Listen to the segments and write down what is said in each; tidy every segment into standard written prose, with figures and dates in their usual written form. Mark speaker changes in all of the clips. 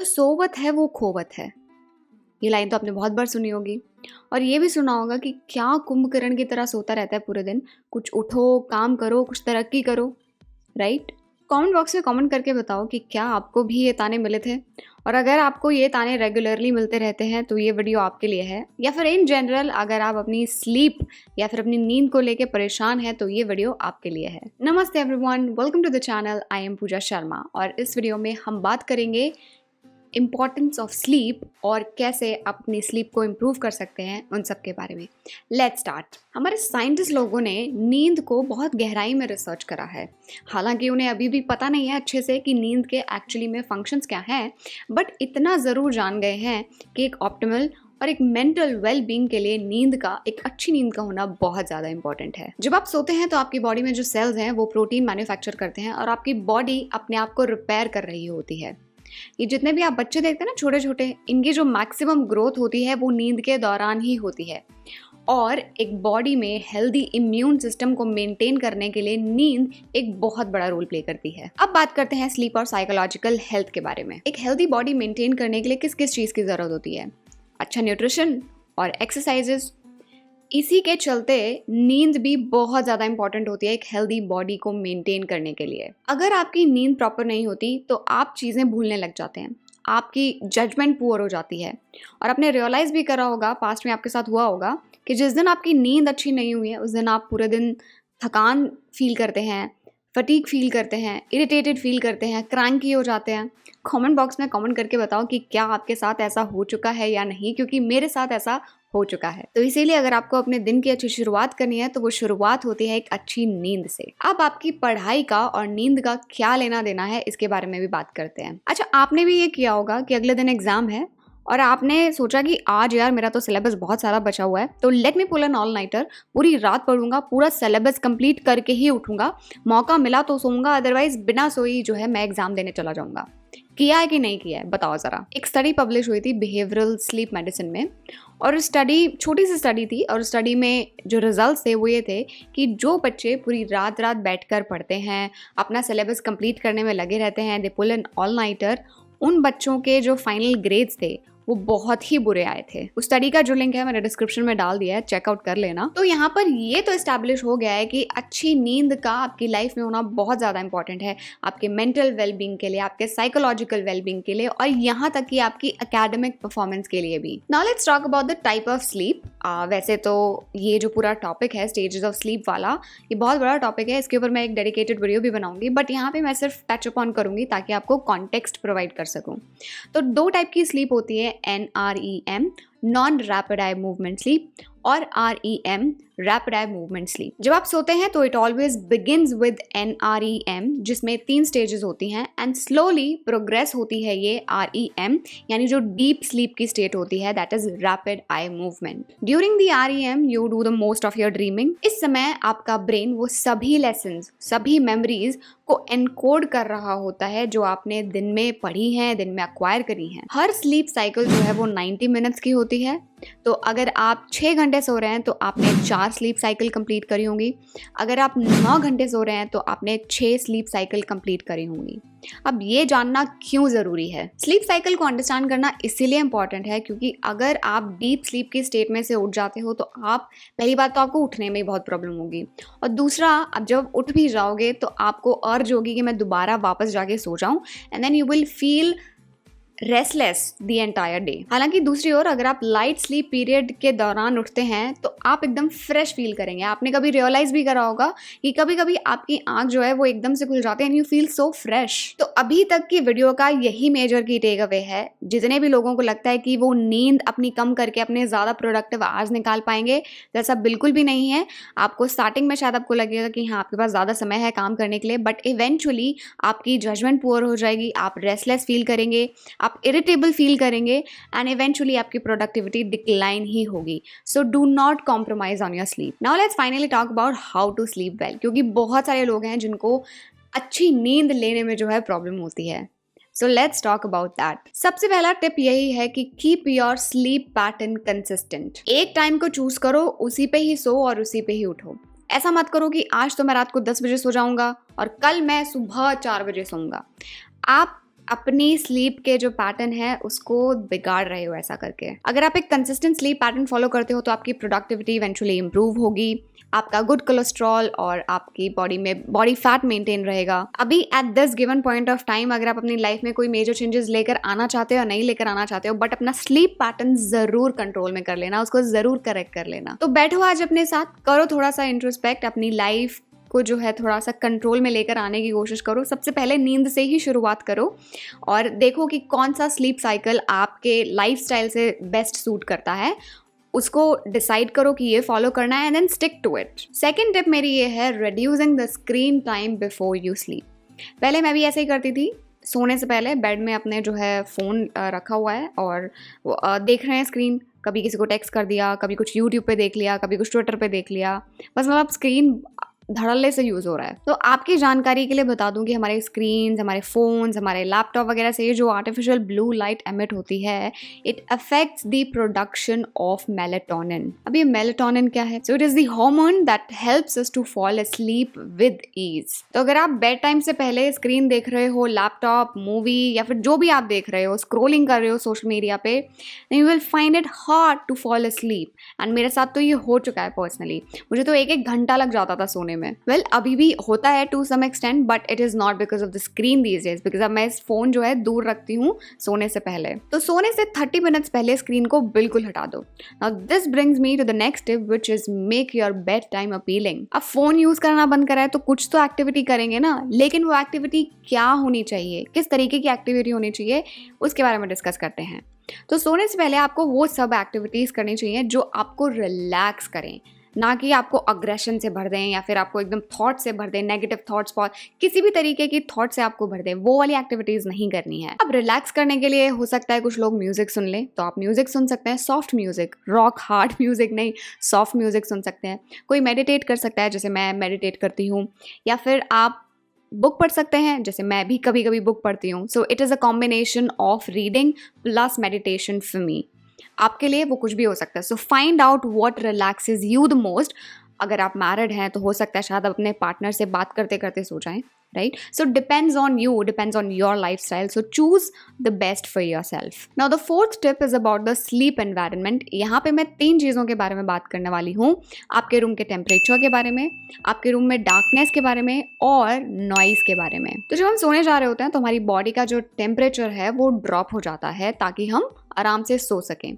Speaker 1: जो सोवत है वो खोवत है। ये लाइन तो आपने बहुत बार सुनी होगी और ये भी सुना होगा कि क्या कुंभकर्ण की तरह सोता रहता है पूरे दिन, कुछ उठो, काम करो, कुछ तरक्की करो, राइट? कमेंट बॉक्स में कमेंट करके बताओ कि क्या आपको भी ये ताने मिले थे, और अगर आपको ये ताने रेगुलरली मिलते रहते हैं तो ये वीडियो आपके लिए है, या फिर इन जनरल अगर आप अपनी स्लीप या फिर अपनी नींद को लेके परेशान हैं तो ये वीडियो आपके लिए है। नमस्ते everyone, welcome to the channel. I am Pooja Sharma और इस वीडियो में हम बात करेंगे इम्पॉर्टेंस ऑफ स्लीप और कैसे आप अपनी स्लीप को इम्प्रूव कर सकते हैं, उन सब के बारे में। Let's start. हमारे साइंटिस्ट लोगों ने नींद को बहुत गहराई में रिसर्च करा है। हालांकि उन्हें अभी भी पता नहीं है अच्छे से कि नींद के एक्चुअली में फंक्शंस क्या हैं, बट इतना ज़रूर जान गए हैं कि एक ऑप्टिमल और एक मेंटल वेल बीइंग के लिए नींद का, एक अच्छी नींद का होना बहुत ज़्यादा इंपॉर्टेंट है। जब आप सोते हैं तो आपकी बॉडी में जो सेल्स हैं वो प्रोटीन मैन्युफैक्चर करते हैं और आपकी बॉडी अपने आप को रिपेयर कर रही होती है। ये जितने भी आप बच्चे देखते हैं ना छोटे छोटे, इनकी जो मैक्सिमम ग्रोथ होती है वो नींद के दौरान ही होती है। और एक बॉडी में हेल्दी इम्यून सिस्टम को मेंटेन करने के लिए नींद एक बहुत बड़ा रोल प्ले करती है। अब बात करते हैं स्लीप और साइकोलॉजिकल हेल्थ के बारे में। एक हेल्दी बॉडी मेंटेन करने के लिए किस किस चीज़ की ज़रूरत होती है? अच्छा न्यूट्रिशन और एक्सरसाइजेस। इसी के चलते नींद भी बहुत ज़्यादा इंपॉर्टेंट होती है एक हेल्दी बॉडी को मेंटेन करने के लिए। अगर आपकी नींद प्रॉपर नहीं होती तो आप चीज़ें भूलने लग जाते हैं, आपकी जजमेंट पुअर हो जाती है। और आपने रियलाइज़ भी करा होगा, पास्ट में आपके साथ हुआ होगा कि जिस दिन आपकी नींद अच्छी नहीं हुई है उस दिन आप पूरे दिन थकान फील करते हैं, फटीग फील करते हैं, इरिटेटेड फील करते हैं, क्रैंकी हो जाते हैं। कमेंट बॉक्स में कमेंट करके बताओ कि क्या आपके साथ ऐसा हो चुका है या नहीं, क्योंकि मेरे साथ ऐसा हो चुका है। तो इसीलिए अगर आपको अपने दिन की अच्छी शुरुआत करनी है तो वो शुरुआत होती है एक अच्छी नींद से। अब आपकी पढ़ाई का और नींद का क्या लेना देना है, इसके बारे में भी बात करते हैं। अच्छा, आपने भी ये किया होगा कि अगले दिन एग्जाम है और आपने सोचा कि आज यार मेरा तो सिलेबस बहुत सारा बचा हुआ है, तो लेट मी पुल एन ऑल नाइटर, पूरी रात पढ़ूंगा, पूरा सिलेबस कंप्लीट करके ही उठूंगा, मौका मिला तो सोऊंगा, अदरवाइज बिना सोई जो है मैं एग्जाम देने चला जाऊंगा। किया है कि नहीं किया है बताओ ज़रा। एक स्टडी पब्लिश हुई थी बिहेवियरल स्लीप मेडिसिन में, और स्टडी छोटी सी स्टडी थी और स्टडी में जो रिजल्ट्स थे वो ये थे कि जो बच्चे पूरी रात रात बैठकर पढ़ते हैं, अपना सिलेबस कंप्लीट करने में लगे रहते हैं, दे पुल एन ऑल नाइटर, उन बच्चों के जो फाइनल ग्रेड्स थे वो बहुत ही बुरे आए थे। उस स्टडी का जो लिंक है मैंने डिस्क्रिप्शन में डाल दिया है, चेकआउट कर लेना। तो यहाँ पर ये तो एस्टैब्लिश हो गया है कि अच्छी नींद का आपकी लाइफ में होना बहुत ज़्यादा इंपॉर्टेंट है, आपके मेंटल वेलबींग के लिए, आपके साइकोलॉजिकल वेलबींग के लिए, और यहाँ तक कि आपकी एकेडमिक परफॉर्मेंस के लिए भी। Now let's talk about the type of sleep. वैसे तो ये जो पूरा टॉपिक है स्टेजेस ऑफ स्लीप वाला, ये बहुत बड़ा टॉपिक है, इसके ऊपर मैं एक डेडिकेटेड वीडियो भी बनाऊंगी, बट यहाँ पे मैं सिर्फ टच अप ऑन करूंगी ताकि आपको कॉन्टेक्स्ट प्रोवाइड कर सकूँ। तो दो टाइप की स्लीप होती है, NREM non rapid eye movement sleep और REM rapid eye movement sleep. जब आप सोते हैं तो it always begins with NREM जिसमें 3 स्टेजेस होती हैं एंड स्लोली प्रोग्रेस होती है ये REM, यानी जो डीप स्लीप की स्टेट होती है, that is rapid eye movement. During the REM you do the most of your dreaming. इस समय आपका ब्रेन वो सभी लेसन्स, सभी मेमोरीज को एनकोड कर रहा होता है जो आपने दिन में पढ़ी हैं, दिन में एक्वायर करी हैं। हर स्लीप साइकिल जो है वो 90 मिनट्स की होती है। तो अगर आप 6 घंटे सो रहे हैं तो आपने 4 स्लीप साइकिल कंप्लीट करी होंगी। अगर आप 9 घंटे सो रहे हैं तो आपने 6 स्लीप साइकिल कंप्लीट करी होंगी। अब ये जानना क्यों ज़रूरी है? स्लीप साइकिल को अंडरस्टैंड करना इसीलिए इंपॉर्टेंट है क्योंकि अगर आप डीप स्लीप की स्टेट में से उठ जाते हो तो आप, पहली बात तो आपको उठने में बहुत प्रॉब्लम होगी, और दूसरा अब जब उठ भी जाओगे तो आपको अर्ज होगी कि मैं दोबारा वापस जाके सो जाऊं, and then you will feel restless the entire day. हालांकि दूसरी ओर अगर आप लाइट स्लीप पीरियड के दौरान उठते हैं तो आप एकदम फ्रेश फील करेंगे। आपने कभी रियलाइज भी करा होगा कि कभी कभी आपकी आंख जो है वो एकदम से खुल जाती है and you feel so fresh. तो अभी तक की वीडियो का यही मेजर की टेक अवे है। जितने भी लोगों को लगता है कि वो नींद अपनी कम करके अपने ज़्यादा प्रोडक्टिव आवर्स निकाल पाएंगे, तो ऐसा बिल्कुल भी नहीं है। आपको स्टार्टिंग में शायद आपको लगेगा कि हाँ आपके पास ज़्यादा समय है काम करने के लिए, बट इवेंचुअली आपकी जजमेंट पुअर हो जाएगी, आप रेस्टलेस फील करेंगे, आप इरिटेबल फील करेंगे एंड इवेंचुअली आपकी प्रोडक्टिविटी डिक्लाइन ही होगी। So do not compromise on your sleep. Now let's finally talk about how to sleep well, क्योंकि बहुत सारे लोग हैं जिनको अच्छी नींद लेने में जो है प्रॉब्लम होती है। So let's talk about that. सबसे पहला टिप यही है कि keep your sleep pattern consistent. एक टाइम को चूज करो, उसी पे ही सो और उसी पे ही उठो। ऐसा मत करो कि आज तो मैं रात को 10 बजे सो जाऊंगा और कल मैं सुबह 4 बजे सोऊंगा। आप अपनी स्लीप के जो पैटर्न है उसको बिगाड़ रहे हो ऐसा करके। अगर आप एक कंसिस्टेंट स्लीप पैटर्न फॉलो करते हो तो आपकी प्रोडक्टिविटी इवेंचुअली इंप्रूव होगी, आपका गुड कोलेस्ट्रॉल और आपकी बॉडी में बॉडी फैट मेंटेन रहेगा। अभी at this given point of time अगर आप अपनी लाइफ में कोई मेजर चेंजेस लेकर आना चाहते हो या नहीं लेकर आना चाहते हो, बट अपना स्लीप पैटर्न जरूर कंट्रोल में कर लेना, उसको जरूर करेक्ट कर लेना। तो बैठो आज अपने साथ, करो थोड़ा सा इंट्रोस्पेक्ट, अपनी लाइफ को जो है थोड़ा सा कंट्रोल में लेकर आने की कोशिश करो। सबसे पहले नींद से ही शुरुआत करो और देखो कि कौन सा स्लीप साइकिल आपके लाइफस्टाइल से बेस्ट सूट करता है, उसको डिसाइड करो कि ये फॉलो करना है and then stick to it. Second tip मेरी ये है, reducing the screen time before you sleep. पहले मैं भी ऐसे ही करती थी, सोने से पहले बेड में अपने जो है फ़ोन रखा हुआ है और देख रहे हैं स्क्रीन, कभी किसी को टेक्स्ट कर दिया, कभी कुछ यूट्यूब पे देख लिया, कभी कुछ ट्विटर पे देख लिया, बस मतलब स्क्रीन धड़ल्ले से यूज़ हो रहा है। तो आपकी जानकारी के लिए बता दूं कि हमारे स्क्रीन्स, हमारे फ़ोन्स, हमारे लैपटॉप वगैरह से ये जो आर्टिफिशियल ब्लू लाइट एमिट होती है, it affects the production of melatonin. अब ये मेलेटोनिन क्या है? So it is the hormone that helps us to fall asleep with ease. तो अगर आप बेड टाइम से पहले स्क्रीन देख रहे हो, लैपटॉप, मूवी या फिर जो भी आप देख रहे हो, स्क्रोलिंग कर रहे हो सोशल मीडिया पे, you will find it hard to fall asleep. And मेरे साथ तो ये हो चुका है पर्सनली, मुझे तो 1-1 घंटा लग जाता था सोने में। वेल अभी भी होता है to some extent, but it is not because of the screen these days, because अब मैं इस फोन जो है दूर रखती हूँ सोने से पहले। तो सोने से 30 मिनट्स पहले स्क्रीन को बिल्कुल हटा दो। Now this brings me to the next tip which is make your bed time appealing. अब फोन यूज करना बंद करा है तो कुछ तो एक्टिविटी करेंगे ना, लेकिन वो एक्टिविटी क्या होनी चाहिए, किस तरीके की एक्टिविटी होनी चाहिए, उसके बारे में डिस्कस करते हैं। तो सोने से पहले आपको वो सब एक्टिविटीज करनी चाहिए जो आपको रिलैक्स करें, ना कि आपको अग्रेशन से भर दें या फिर आपको एकदम थॉट से भर दें, नेगेटिव थॉट्स, किसी भी तरीके की थॉट से आपको भर दें, वो वाली एक्टिविटीज़ नहीं करनी है। अब रिलैक्स करने के लिए हो सकता है कुछ लोग म्यूजिक सुन लें, तो आप म्यूजिक सुन सकते हैं, soft music, rock hard music नहीं, सॉफ्ट म्यूजिक सुन सकते हैं। कोई मेडिटेट कर सकता है, जैसे मैं मेडिटेट करती हूँ, या फिर आप बुक पढ़ सकते हैं, जैसे मैं भी कभी कभी बुक पढ़ती हूँ। सो it is a combination of reading plus meditation for me. आपके लिए वो कुछ भी हो सकता है। So find out what relaxes you the most. अगर आप मैरिड हैं तो हो सकता है शायद आप अपने पार्टनर से बात करते करते सो जाएं, right? So depends on you, depends on your life style. So choose the best for your self. Now the fourth tip is about the sleep environment. यहाँ पे मैं 3 चीज़ों के बारे में बात करने वाली हूँ। आपके रूम के टेम्परेचर के बारे में, आपके रूम में डार्कनेस के बारे में और नॉइज़ के बारे में। तो जब हम सोने जा रहे होते हैं तो हमारी बॉडी का जो टेम्परेचर है वो ड्रॉप हो जाता है ताकि हम आराम से सो सकें।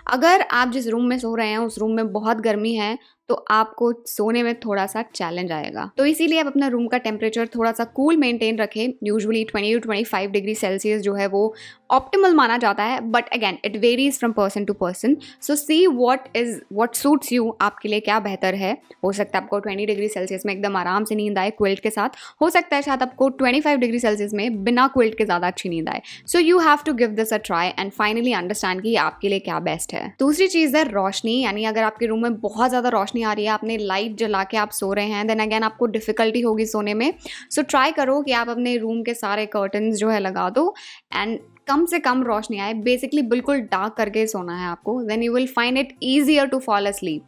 Speaker 1: अगर आप जिस रूम में सो रहे हैं उस रूम में बहुत गर्मी है तो आपको सोने में थोड़ा सा चैलेंज आएगा। तो इसीलिए आप अपना रूम का टेम्परेचर थोड़ा सा कूल मेंटेन रखें। यूजुअली 20 to 25 डिग्री सेल्सियस जो है वो ऑप्टिमल माना जाता है, but again it varies from person to person. So see what suits you, आपके लिए क्या बेहतर है। हो सकता है आपको 20 डिग्री सेल्सियस में एकदम आराम से नींद आए क्विल्ट के साथ, हो सकता है शायद आपको 25 डिग्री सेल्सियस में बिना क्विल्ट के ज़्यादा अच्छी नींद आए। So you have to give this a try and finally understand कि आपके लिए क्या बेस्ट है। दूसरी चीज़ है रोशनी, यानी अगर आपके रूम में बहुत ज़्यादा रोशनी आ रही है, आपने लाइट जला के आप सो रहे हैं, देन अगेन आपको डिफिकल्टी होगी सोने में। सो ट्राई करो कि आप अपने रूम के सारे कर्टन्स जो है लगा दो एंड कम से कम रोशनी आए, बेसिकली बिल्कुल डार्क करके सोना है आपको। Then you will find it easier to fall asleep.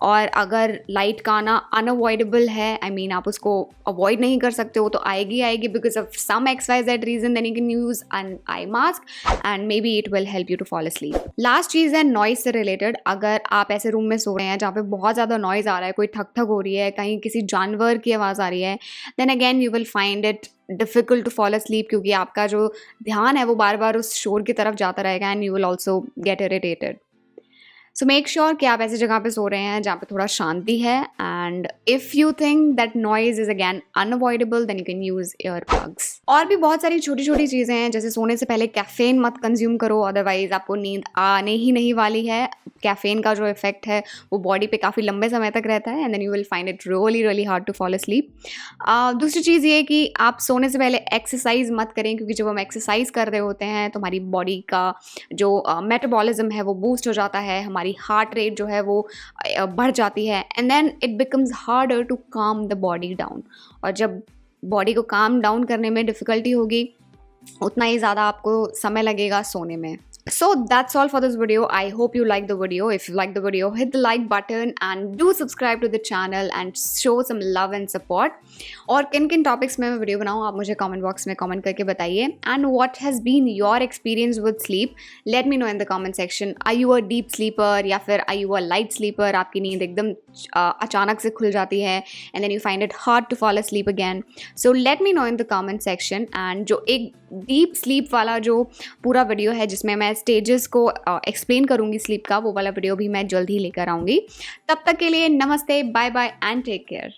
Speaker 1: और अगर लाइट का आना अनअवॉइडेबल है, आई मीन आप उसको अवॉइड नहीं कर सकते हो, तो आएगी because of some XYZ reason, then you can use an eye mask and may it will help you to fall asleep. Last चीज़ है नॉइज से रिलेटेड। अगर आप ऐसे रूम में सो रहे हैं जहाँ पे बहुत ज़्यादा नॉइज़ आ रहा है, कोई ठक ठक हो रही है, कहीं किसी जानवर की आवाज़ आ रही है, then again you will find it difficult to fall asleep, क्योंकि आपका जो ध्यान है वो बार बार उस शोर की तरफ जाता रहेगा and you will also get irritated. So make sure कि आप ऐसी जगह पे सो रहे हैं जहाँ पे थोड़ा शांति है, and if you think that noise is again unavoidable then you can use ear plugs. और भी बहुत सारी छोटी छोटी चीज़ें हैं, जैसे सोने से पहले कैफेन मत कंज्यूम करो, अदरवाइज आपको नींद आने ही नहीं वाली है। कैफेन का जो इफेक्ट है वो बॉडी पे काफ़ी लंबे समय तक रहता है and then you will find it really really hard to fall asleep. दूसरी चीज़ ये कि आप सोने से पहले एक्सरसाइज मत करें, क्योंकि जब हम एक्सरसाइज कर रहे होते हैं तो हमारी बॉडी का जो मेटाबॉलिज्म है वो बूस्ट हो जाता है, हमारी हार्ट रेट जो है वो बढ़ जाती है and then it becomes harder to calm the body down. और जब बॉडी को काम डाउन करने में डिफ़िकल्टी होगी उतना ही ज़्यादा आपको समय लगेगा सोने में. So that's all for this video. I hope you like the video. If you like the video, hit the like button and do subscribe to the channel and show some love and support. और किन किन topics में मैं video बनाऊँ आप मुझे comment box में comment करके बताइए. And what has been your experience with sleep, let me know in the comment section. Are you a deep sleeper या फिर are you a light sleeper? आपकी नींद एकदम अचानक से खुल जाती है and then you find it hard to fall asleep again. So let me know in the comment section. And जो एक डीप स्लीप वाला जो पूरा वीडियो है जिसमें मैं स्टेजेस को एक्सप्लेन करूँगी स्लीप का, वो वाला वीडियो भी मैं जल्द ही लेकर आऊँगी. तब तक के लिए नमस्ते, bye bye and take care.